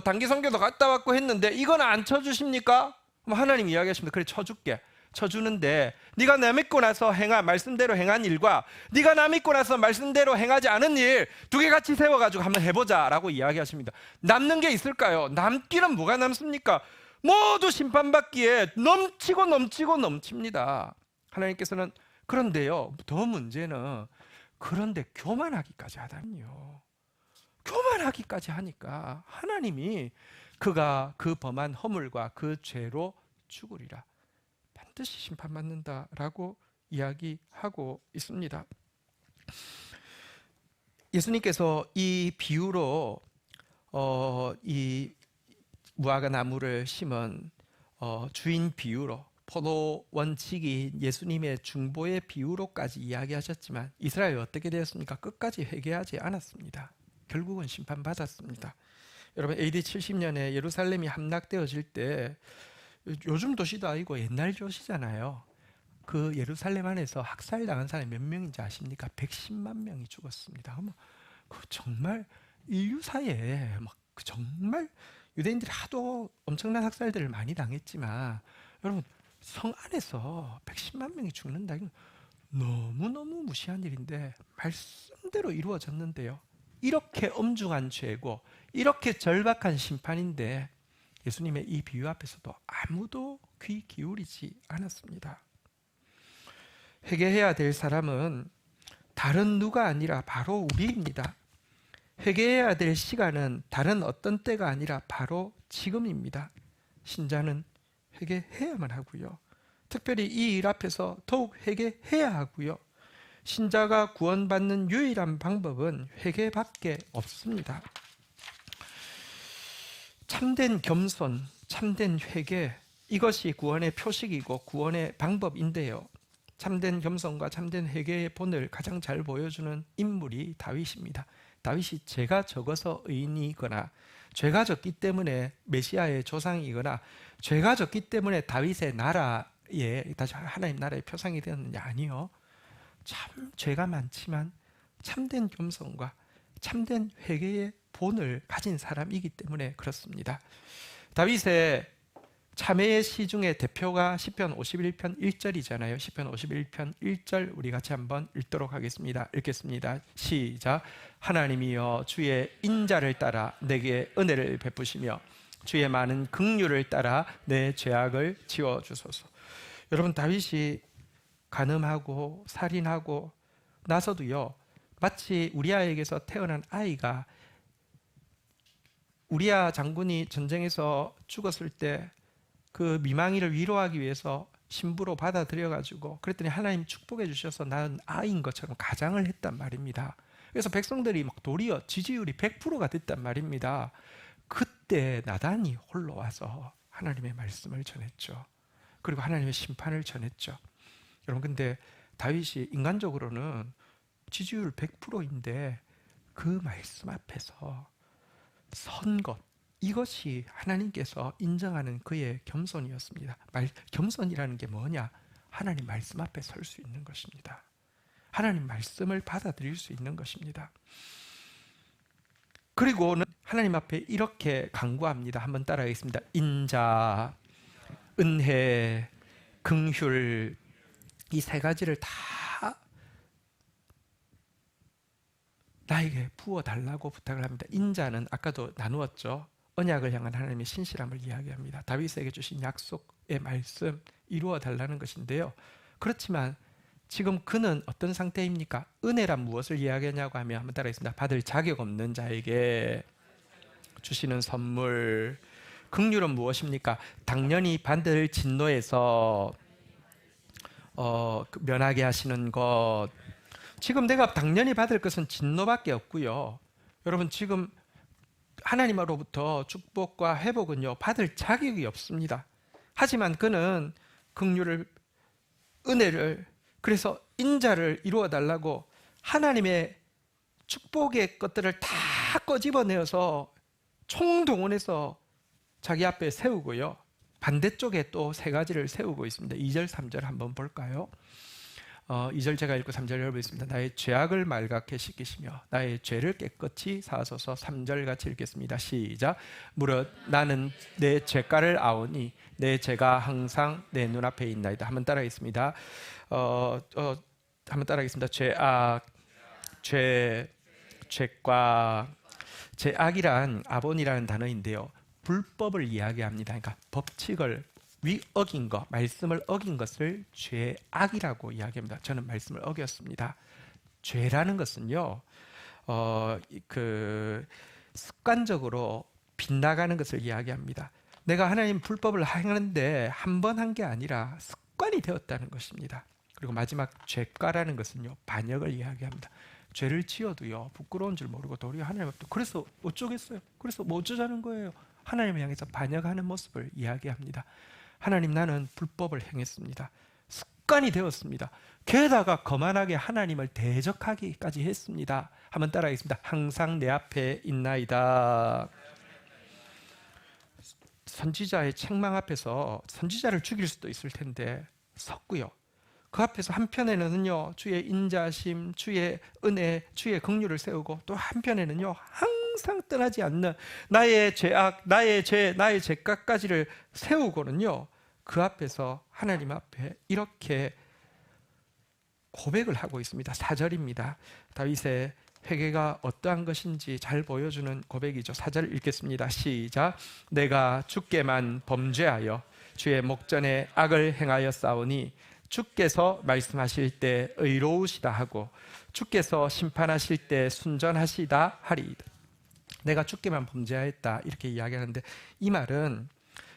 단기 선교도 갔다 왔고 했는데 이건 안 쳐주십니까? 하나님 이야기하십니다. 그래, 쳐줄게. 쳐주는데 네가 나 믿고 나서 말씀대로 행한 일과 네가 나 믿고 나서 말씀대로 행하지 않은 일 두 개 같이 세워가지고 한번 해보자 라고 이야기하십니다. 남는 게 있을까요? 남기는 뭐가 남습니까? 모두 심판받기에 넘칩니다. 하나님께서는, 그런데요, 더 문제는 그런데 교만하기까지 하다니요. 교만하기까지 하니까 하나님이 그가 그 범한 허물과 그 죄로 죽으리라, 반드시 심판받는다라고 이야기하고 있습니다. 예수님께서 이 비유로 이 무화과 나무를 심은 주인 비유로, 포도 원칙이 예수님의 중보의 비유로까지 이야기하셨지만 이스라엘이 어떻게 되었습니까? 끝까지 회개하지 않았습니다. 결국은 심판받았습니다. 여러분, AD 70년에 예루살렘이 함락되어질 때, 요즘 도시도 아니고 옛날 도시잖아요. 그 예루살렘 안에서 학살당한 사람이 몇 명인지 아십니까? 110만 명이 죽었습니다. 정말 인류사에 정말 유대인들이 하도 엄청난 학살들을 많이 당했지만, 여러분, 성 안에서 110만 명이 죽는다, 이건 너무너무 무시한 일인데 말씀대로 이루어졌는데요. 이렇게 엄중한 죄고 이렇게 절박한 심판인데 예수님의 이 비유 앞에서도 아무도 귀 기울이지 않았습니다. 회개해야 될 사람은 다른 누가 아니라 바로 우리입니다. 회개해야 될 시간은 다른 어떤 때가 아니라 바로 지금입니다. 신자는 회개해야만 하고요. 특별히 이 일 앞에서 더욱 회개해야 하고요. 신자가 구원받는 유일한 방법은 회개밖에 없습니다. 참된 겸손, 참된 회개, 이것이 구원의 표식이고 구원의 방법인데요. 참된 겸손과 참된 회개의 본을 가장 잘 보여주는 인물이 다윗입니다. 다윗이 죄가 적어서 의인이거나 죄가 적기 때문에 메시아의 조상이거나 죄가 적기 때문에 다윗의 나라에, 다시 하나님 나라의 표상이 되었느냐? 아니요. 참 죄가 많지만 참된 겸손과 참된 회개의 본을 가진 사람이기 때문에 그렇습니다. 다윗의 참회의 시 중에 대표가 시편 51편 1절이잖아요. 시편 51편 1절 우리 같이 한번 읽도록 하겠습니다. 읽겠습니다. 시작. 하나님이여 주의 인자를 따라 내게 은혜를 베푸시며 주의 많은 긍휼을 따라 내 죄악을 지워주소서. 여러분, 다윗이 간음하고 살인하고 나서도요, 마치 우리아에게서 태어난 아이가, 우리아 장군이 전쟁에서 죽었을 때 그 미망이를 위로하기 위해서 신부로 받아들여가지고 그랬더니 하나님 축복해 주셔서 낳은 아이인 것처럼 가장을 했단 말입니다. 그래서 백성들이 막 도리어 지지율이 100%가 됐단 말입니다. 그때 나단이 홀로 와서 하나님의 말씀을 전했죠. 그리고 하나님의 심판을 전했죠. 여러분, 근데 다윗이 인간적으로는 지지율 100%인데 그 말씀 앞에서 선 것, 이것이 하나님께서 인정하는 그의 겸손이었습니다. 겸손이라는 게 뭐냐? 하나님 말씀 앞에 설 수 있는 것입니다. 하나님 말씀을 받아들일 수 있는 것입니다. 그리고는 하나님 앞에 이렇게 간구합니다. 한번 따라하겠습니다. 인자, 은혜, 긍휼, 이 세 가지를 다 나에게 부어달라고 부탁을 합니다. 인자는 아까도 나누었죠. 언약을 향한 하나님의 신실함을 이야기합니다. 다윗에게 주신 약속의 말씀 이루어달라는 것인데요. 그렇지만 지금 그는 어떤 상태입니까? 은혜란 무엇을 이야기하냐고 하면 한번 따라하겠습니다. 받을 자격 없는 자에게 주시는 선물. 긍휼은 무엇입니까? 당연히 받을 진노에서 면하게 하시는 것. 지금 내가 당연히 받을 것은 진노밖에 없고요. 여러분, 지금 하나님으로부터 축복과 회복은요, 받을 자격이 없습니다. 하지만 그는 긍휼을, 은혜를, 그래서 인자를 이루어 달라고 하나님의 축복의 것들을 다 꺼집어내어서 총동원해서 자기 앞에 세우고요, 반대쪽에 또 세 가지를 세우고 있습니다. 2절 3절 한번 볼까요? 2절 제가 읽고 3절 읽어보겠습니다. 나의 죄악을 말갛게 씻기시며 나의 죄를 깨끗이 사하소서. 3절 같이 읽겠습니다. 시작. 무릇 나는 내 죄가를 아오니 내 죄가 항상 내 눈앞에 있나이다. 한번 따라하겠습니다. 한번 따라하겠습니다. 죄악, 죄과. 죄악이란 아본이라는 단어인데요, 불법을 이야기합니다. 그러니까 법칙을 어긴 것, 말씀을 어긴 것을 죄악이라고 이야기합니다. 저는 말씀을 어겼습니다. 죄라는 것은요, 습관적으로 빗나가는 것을 이야기합니다. 내가 하나님 불법을 하는데 한 번 한 게 아니라 습관이 되었다는 것입니다. 그리고 마지막 죄가라는 것은요, 반역을 이야기합니다. 죄를 지어도요, 부끄러운 줄 모르고 도리어 하나님 앞에, 그래서 어쩌겠어요? 그래서 뭐 어쩌자는 거예요? 하나님을 향해서 반역하는 모습을 이야기합니다. 하나님, 나는 불법을 행했습니다. 습관이 되었습니다. 게다가 거만하게 하나님을 대적하기까지 했습니다. 한번 따라하겠습니다. 항상 내 앞에 있나이다. 선지자의 책망 앞에서 선지자를 죽일 수도 있을 텐데 섰고요, 그 앞에서 한편에는요, 주의 인자심, 주의 은혜, 주의 긍휼을 세우고, 또 한편에는요, 항상 떠나지 않는 나의 죄악, 나의 죄, 나의 죄값까지를 세우고는요, 그 앞에서 하나님 앞에 이렇게 고백을 하고 있습니다. 4절입니다. 다윗의 회개가 어떠한 것인지 잘 보여주는 고백이죠. 4절 읽겠습니다. 시작. 내가 주께만 범죄하여 주의 목전에 악을 행하여 싸우니 주께서 말씀하실 때 의로우시다 하고 주께서 심판하실 때 순전하시다 하리이다. 내가 주께만 범죄하였다, 이렇게 이야기하는데, 이 말은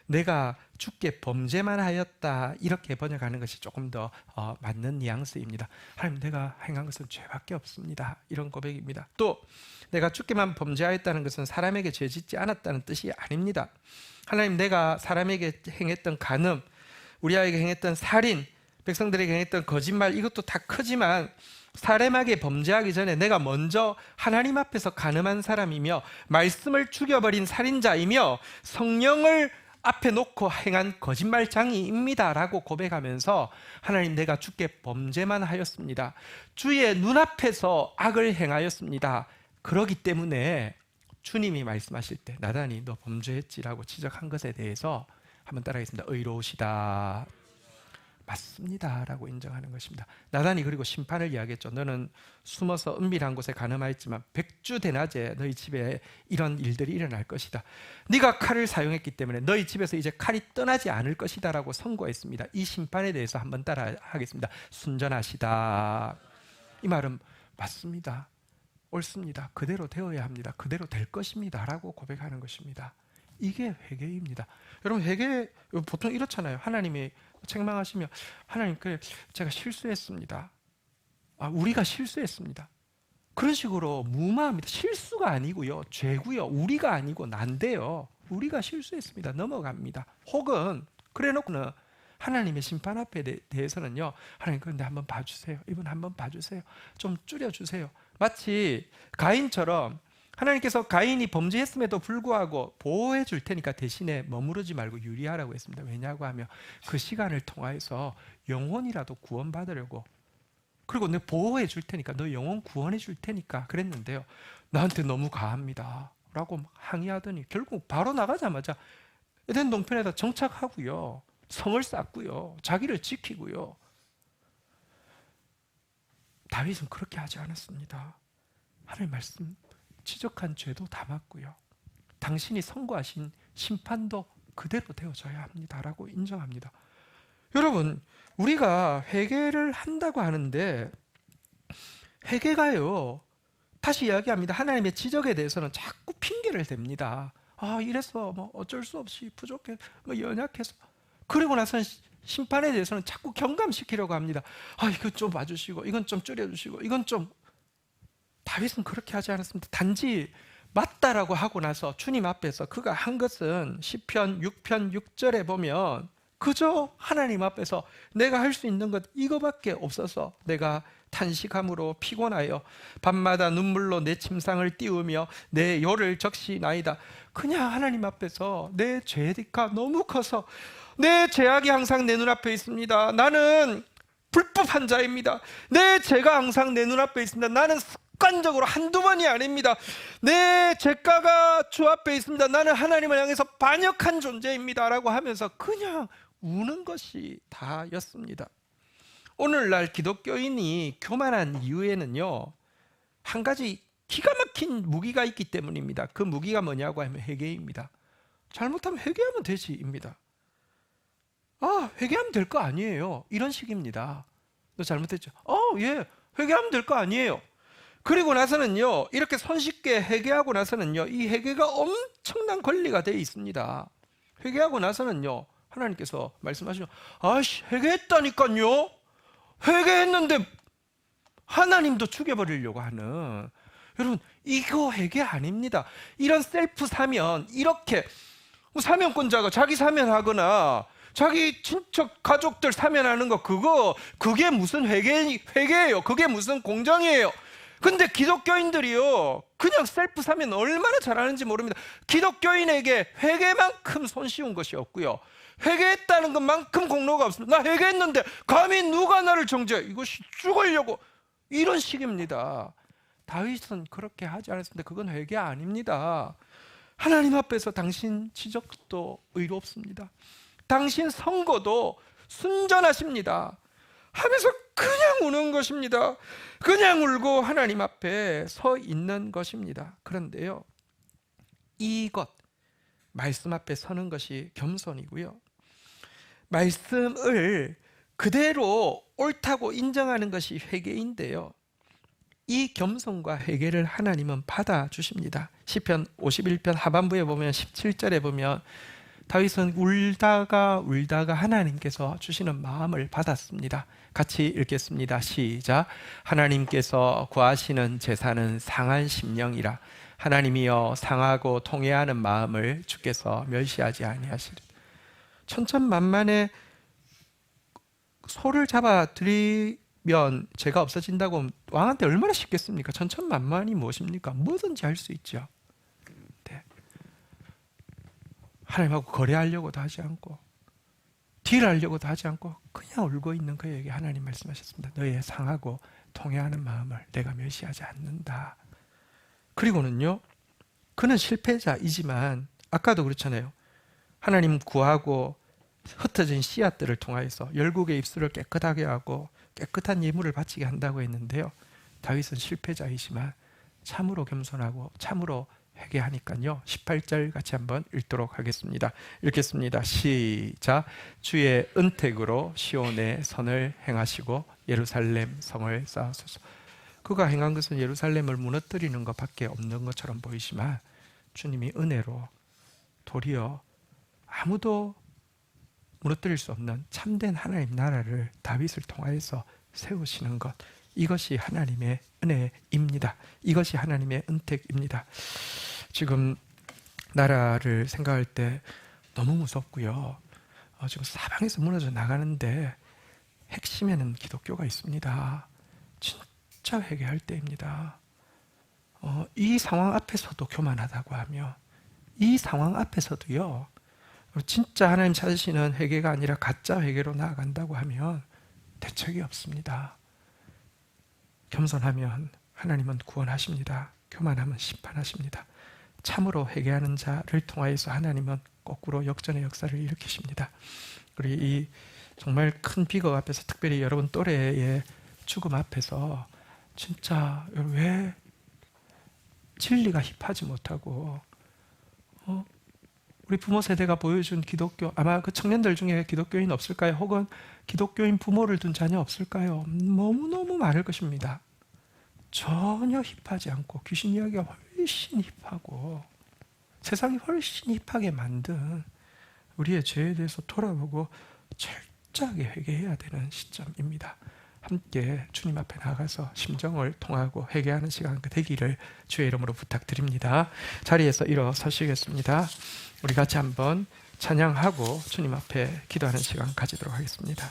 내가 주께 범죄만 하였다 이렇게 번역하는 것이 조금 더 맞는 뉘앙스입니다. 하나님, 내가 행한 것은 죄밖에 없습니다. 이런 고백입니다. 또 내가 주께만 범죄하였다는 것은 사람에게 죄 짓지 않았다는 뜻이 아닙니다. 하나님, 내가 사람에게 행했던 간음, 우리 아이에게 행했던 살인, 백성들에게 행했던 거짓말, 이것도 다 크지만 사람에게 범죄하기 전에 내가 먼저 하나님 앞에서 간음한 사람이며 말씀을 죽여버린 살인자이며 성령을 앞에 놓고 행한 거짓말장이입니다 라고 고백하면서 하나님, 내가 주께 범죄만 하였습니다. 주의 눈앞에서 악을 행하였습니다. 그러기 때문에 주님이 말씀하실 때 나단이 너 범죄했지라고 지적한 것에 대해서 한번 따라하겠습니다. 의로우시다, 맞습니다 라고 인정하는 것입니다. 나단이 그리고 심판을 이야기했죠. 너는 숨어서 은밀한 곳에 간음하였지만 백주대낮에 너희 집에 이런 일들이 일어날 것이다. 네가 칼을 사용했기 때문에 너희 집에서 이제 칼이 떠나지 않을 것이다 라고 선고했습니다. 이 심판에 대해서 한번 따라 하겠습니다. 순전하시다. 이 말은 맞습니다, 옳습니다, 그대로 되어야 합니다, 그대로 될 것입니다 라고 고백하는 것입니다. 이게 회개입니다. 여러분, 회개 보통 이렇잖아요. 하나님이 책망하시며 하나님, 그래 제가 실수했습니다. 우리가 실수했습니다. 그런 식으로 무마합니다. 실수가 아니고요, 죄고요, 우리가 아니고 난데요, 우리가 실수했습니다, 넘어갑니다. 혹은 그래 놓고는 하나님의 심판 앞에 대해서는요, 하나님 그런데 한번 봐주세요, 이분 한번 봐주세요, 좀 줄여주세요. 마치 가인처럼 하나님께서 가인이 범죄했음에도 불구하고 보호해 줄 테니까 대신에 머무르지 말고 유리하라고 했습니다. 왜냐고 하면 그 시간을 통하여서 영혼이라도 구원받으려고, 그리고 내 보호해 줄 테니까, 너 영혼 구원해 줄 테니까 그랬는데요, 나한테 너무 가합니다 라고 항의하더니 결국 바로 나가자마자 에덴 동편에다 정착하고요, 성을 쌓고요, 자기를 지키고요. 다윗은 그렇게 하지 않았습니다. 하나님 말씀 지적한 죄도 담았고요, 당신이 선고하신 심판도 그대로 되어져야 합니다라고 인정합니다. 여러분, 우리가 회개를 한다고 하는데 회개가요, 다시 이야기합니다, 하나님의 지적에 대해서는 자꾸 핑계를 댑니다. 이래서 뭐 어쩔 수 없이 부족해, 뭐 연약해서. 그리고 나서는 심판에 대해서는 자꾸 경감시키려고 합니다. 이건 좀 봐주시고, 이건 좀 줄여주시고, 이건 좀. 다윗은 그렇게 하지 않았습니다. 단지 맞다라고 하고 나서 주님 앞에서 그가 한 것은 시편 6편 6절에 보면 그저 하나님 앞에서 내가 할 수 있는 것 이거밖에 없어서 내가 탄식함으로 피곤하여 밤마다 눈물로 내 침상을 띄우며 내 요를 적시나이다. 그냥 하나님 앞에서 내 죄가 너무 커서 내 죄악이 항상 내 눈앞에 있습니다. 나는 불법한 자입니다. 내 죄가 항상 내 눈앞에 있습니다. 나는 습관적으로 한두 번이 아닙니다. 내 죄가가 주 앞에 있습니다. 나는 하나님을 향해서 반역한 존재입니다 라고 하면서 그냥 우는 것이 다였습니다. 오늘날 기독교인이 교만한 이유에는요, 한 가지 기가 막힌 무기가 있기 때문입니다. 그 무기가 뭐냐고 하면 회개입니다. 잘못하면 회개하면 되지입니다. 회개하면 될 거 아니에요, 이런 식입니다. 너 잘못했죠? 예, 회개하면 될 거 아니에요. 그리고 나서는요, 이렇게 손쉽게 회개하고 나서는요, 이 회개가 엄청난 권리가 되어 있습니다. 회개하고 나서는요, 하나님께서 말씀하시죠. 회개했다니까요. 회개했는데 하나님도 죽여버리려고 하는, 여러분, 이거 회개 아닙니다. 이런 셀프 사면, 이렇게 사면권자가 자기 사면하거나 자기 친척 가족들 사면하는 거, 그게 무슨 회개예요? 그게 무슨 공정이에요? 근데 기독교인들이요, 그냥 셀프 사면 얼마나 잘하는지 모릅니다. 기독교인에게 회개만큼 손쉬운 것이 없고요, 회개했다는 것만큼 공로가 없습니다. 나 회개했는데 감히 누가 나를 정죄해? 이것이 죽으려고, 이런 식입니다. 다윗은 그렇게 하지 않았습니다. 그건 회개 아닙니다. 하나님 앞에서 당신 지적도 의롭습니다. 당신 선고도 순전하십니다 하면서 그냥 우는 것입니다. 그냥 울고 하나님 앞에 서 있는 것입니다. 그런데요, 이것, 말씀 앞에 서는 것이 겸손이고요, 말씀을 그대로 옳다고 인정하는 것이 회개인데요, 이 겸손과 회개를 하나님은 받아주십니다. 시편 51편 하반부에 보면 17절에 보면 다윗은 울다가 하나님께서 주시는 마음을 받았습니다. 같이 읽겠습니다. 시작. 하나님께서 구하시는 제사는 상한 심령이라. 하나님이여 상하고 통회하는 마음을 주께서 멸시하지 아니하시리라. 천천만만에 소를 잡아 드리면 죄가 없어진다고 왕한테 얼마나 쉽겠습니까? 천천만만이 무엇입니까? 뭐든지 할 수 있죠. 네. 하나님하고 거래하려고도 하지 않고 딜하려고도 하지 않고 그냥 울고 있는 그에게 하나님 말씀하셨습니다. 너의 상하고 통회하는 마음을 내가 멸시하지 않는다. 그리고는요, 그는 실패자이지만 아까도 그렇잖아요. 하나님 구하고 흩어진 씨앗들을 통하여서 열국의 입술을 깨끗하게 하고 깨끗한 예물을 바치게 한다고 했는데요, 다윗은 실패자이지만 참으로 겸손하고 참으로 회개하니까요, 18절 같이 한번 읽도록 하겠습니다. 읽겠습니다. 시작. 주의 은택으로 시온의 선을 행하시고 예루살렘 성을 쌓으소서. 그가 행한 것은 예루살렘을 무너뜨리는 것밖에 없는 것처럼 보이지만 주님이 은혜로 도리어 아무도 무너뜨릴 수 없는 참된 하나님 나라를 다윗을 통하여서 세우시는 것, 이것이 하나님의 은혜입니다. 이것이 하나님의 은택입니다. 지금 나라를 생각할 때 너무 무섭고요. 지금 사방에서 무너져 나가는데 핵심에는 기독교가 있습니다. 진짜 회개할 때입니다. 이 상황 앞에서도 교만하다고 하며, 이 상황 앞에서도요, 진짜 하나님 찾으시는 회개가 아니라 가짜 회개로 나아간다고 하면 대책이 없습니다. 겸손하면 하나님은 구원하십니다. 교만하면 심판하십니다. 참으로 회개하는 자를 통하여서 하나님은 거꾸로 역전의 역사를 일으키십니다. 우리 이 정말 큰 비극 앞에서, 특별히 여러분 또래의 죽음 앞에서 진짜 왜 진리가 힙하지 못하고 우리 부모 세대가 보여준 기독교, 아마 그 청년들 중에 기독교인 없을까요? 혹은 기독교인 부모를 둔 자녀 없을까요? 너무너무 많을 것입니다. 전혀 힙하지 않고 귀신 이야기가 훨씬 힙하고 세상이 훨씬 힙하게 만든 우리의 죄에 대해서 돌아보고 철저하게 회개해야 되는 시점입니다. 함께 주님 앞에 나가서 심정을 통하고 회개하는 시간 되기를 주의 이름으로 부탁드립니다. 자리에서 일어서시겠습니다. 우리 같이 한번 찬양하고 주님 앞에 기도하는 시간 가지도록 하겠습니다.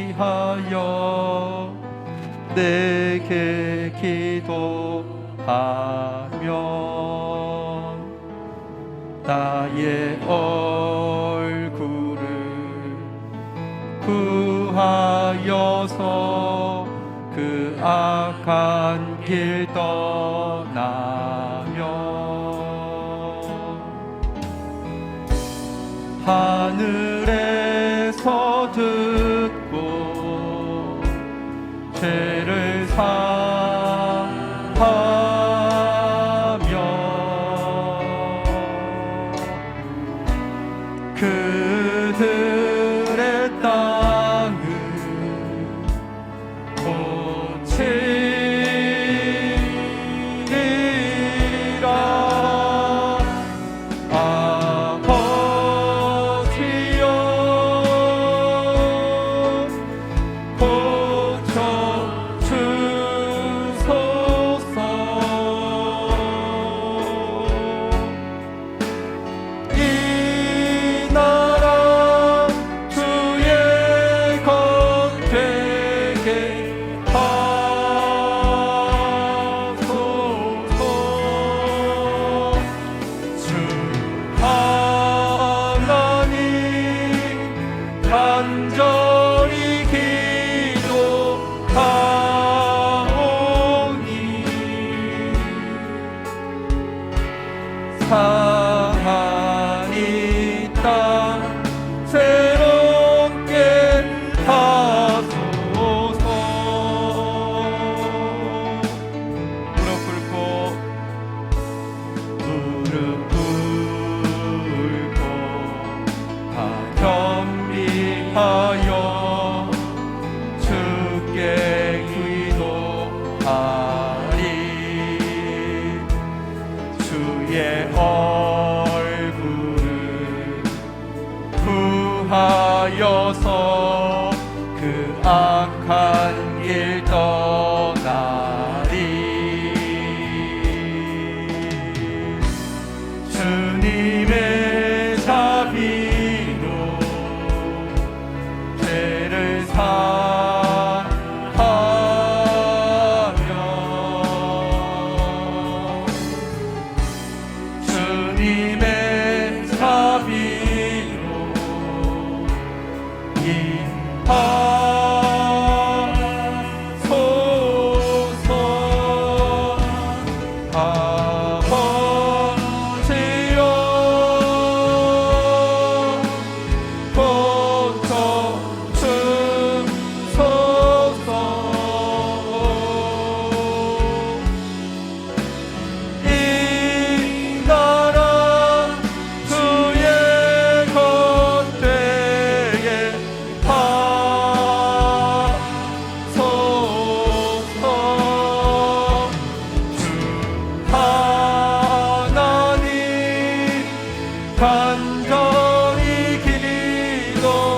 겸비하여 내게 기도하면 나의 얼굴을 구하여서 그 악한 길 떠나면 하늘에서 듣고 죄를 사하며 그들의 땅을 고치리라. 간절히 기도하오니 상한 이 땅 새롭게 하소서. 악한 길 떠나리. 주님의 자비로 죄를 사하며 주님의 자비로 인하소서. 아버지여 고쳐주소서. 이 나라 주의 겉되게 하소서. 주 하나님 간절히 기도하오니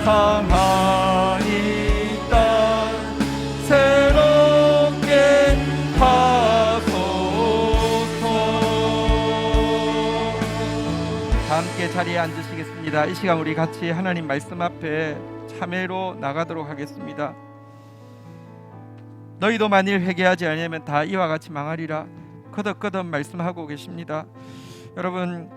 상하이 땅 새롭게 하소서. 함께 자리에 앉으시겠습니다. 이 시간 우리 같이 하나님 말씀 앞에 참회로 나가도록 하겠습니다. 너희도 만일 회개하지 않으면 다 이와 같이 망하리라 거듭거듭 말씀하고 계십니다. 여러분,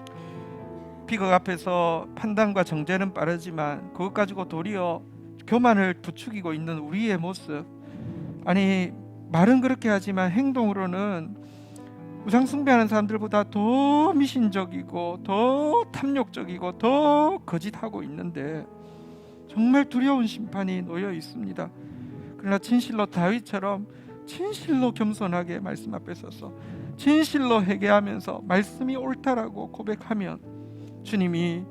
비극 앞에서 판단과 정죄는 빠르지만 그것 가지고 도리어 교만을 부추기고 있는 우리의 모습, 아니 말은 그렇게 하지만 행동으로는 우상 숭배하는 사람들보다 더 미신적이고 더 탐욕적이고 더 거짓하고 있는데 정말 두려운 심판이 놓여 있습니다. 그러나 진실로 다윗처럼 진실로 겸손하게 말씀 앞에 서서 진실로 회개하면서 말씀이 옳다라고 고백하면 주님이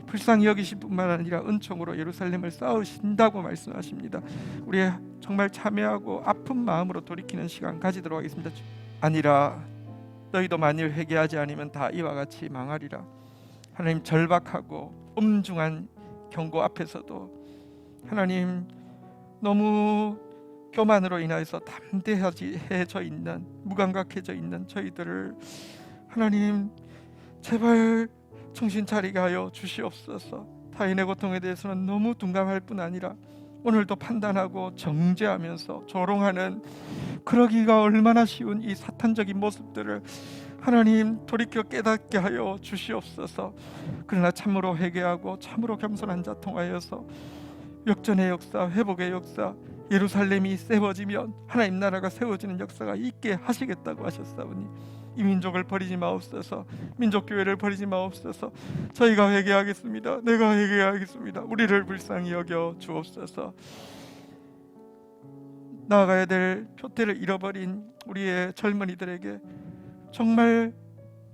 불쌍히 여기실 뿐만 아니라 은총으로 예루살렘을 쌓으신다고 말씀하십니다. 우리 정말 참회하고 아픈 마음으로 돌이키는 시간 가지도록 하겠습니다. 아니라 너희도 만일 회개하지 않으면 다 이와 같이 망하리라. 하나님, 절박하고 엄중한 경고 앞에서도 하나님, 너무 교만으로 인하여서 담대해져 있는, 무감각해져 있는 저희들을 하나님 제발 정신 차리게 하여 주시옵소서. 타인의 고통에 대해서는 너무 둔감할 뿐 아니라 오늘도 판단하고 정죄하면서 조롱하는, 그러기가 얼마나 쉬운 이 사탄적인 모습들을 하나님 돌이켜 깨닫게 하여 주시옵소서. 그러나 참으로 회개하고 참으로 겸손한 자 통하여서 역전의 역사, 회복의 역사, 예루살렘이 세워지면 하나님 나라가 세워지는 역사가 있게 하시겠다고 하셨사오니 이 민족을 버리지 마옵소서. 민족교회를 버리지 마옵소서. 저희가 회개하겠습니다. 내가 회개하겠습니다. 우리를 불쌍히 여겨 주옵소서. 나아가야 될 표태를 잃어버린 우리의 젊은이들에게 정말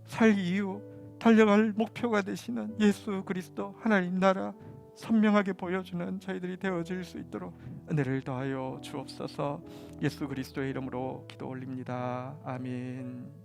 살 이유, 달려갈 목표가 되시는 예수 그리스도 하나님 나라 선명하게 보여주는 저희들이 되어질 수 있도록 은혜를 더하여 주옵소서. 예수 그리스도의 이름으로 기도 올립니다. 아멘.